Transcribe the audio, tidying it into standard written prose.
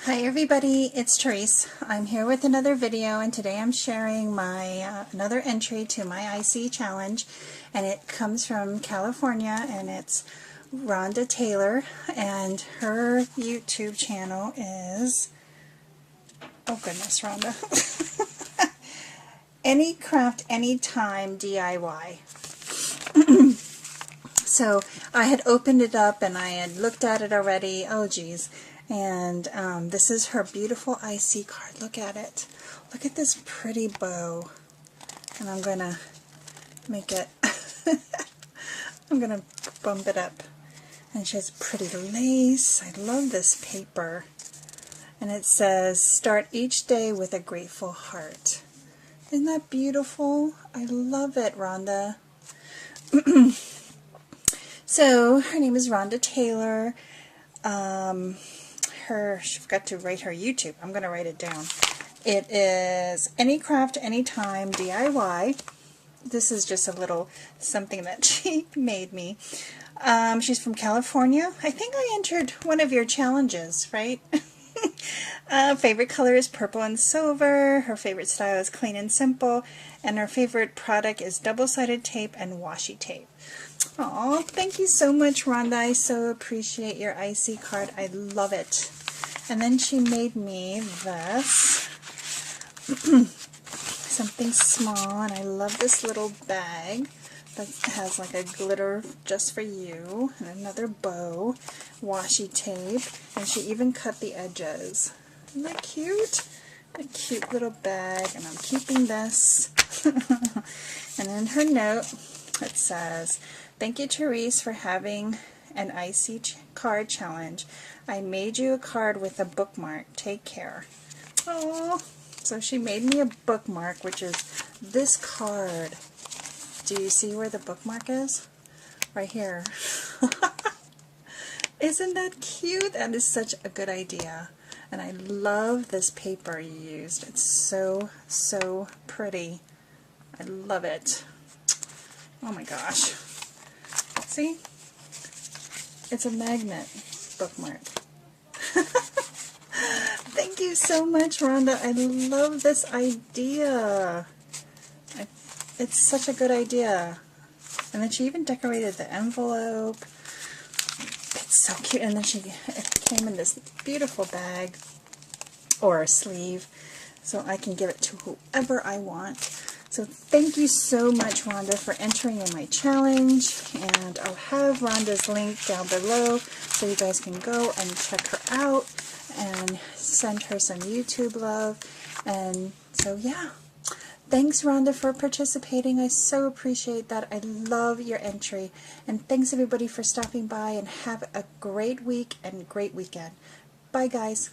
Hi everybody, it's Tereese. I'm here with another video, and today I'm sharing my another entry to my IC challenge, and it comes from California, and it's Rhonda Taylor, and her YouTube channel is, oh goodness, Rhonda, Any Craft Anytime DIY. So I had opened it up and I had looked at it already. Oh geez. And this is her beautiful IC card. Look at it. Look at this pretty bow. And I'm going to make it, I'm going to bump it up. And she has pretty lace. I love this paper. And it says, start each day with a grateful heart. Isn't that beautiful? I love it, Rhonda. So, her name is Rhonda Taylor. She forgot to write her YouTube. I'm going to write it down. It is Any Craft Anytime DIY. This is just a little something that she made me. She's from California. I think I entered one of your challenges, right? Favorite color is purple and silver. Her favorite style is clean and simple. And her favorite product is double-sided tape and washi tape. Aw, thank you so much, Rhonda. I so appreciate your IC card. I love it. And then she made me this. Something small, and I love this little bag that has like a glitter just for you, and another bow, washi tape, and she even cut the edges. Isn't that cute? A cute little bag, and I'm keeping this. And in her note, it says, thank you, Tereese, for having an IC card challenge. I made you a card with a bookmark. Take care. Oh, so she made me a bookmark, which is this card. Do you see where the bookmark is? Right here. Isn't that cute? That is such a good idea. And I love this paper you used. It's so, so pretty. I love it. Oh my gosh. See? It's a magnet bookmark. Thank you so much, Rhonda. I love this idea. It's such a good idea. And then she even decorated the envelope. It's so cute. And then it came in this beautiful bag or a sleeve, so I can give it to whoever I want. So thank you so much, Rhonda, for entering in my challenge, and I'll have Rhonda's link down below so you guys can go and check her out and send her some YouTube love. And so yeah, thanks, Rhonda, for participating. I so appreciate that. I love your entry, and thanks everybody for stopping by, and have a great week and great weekend. Bye guys.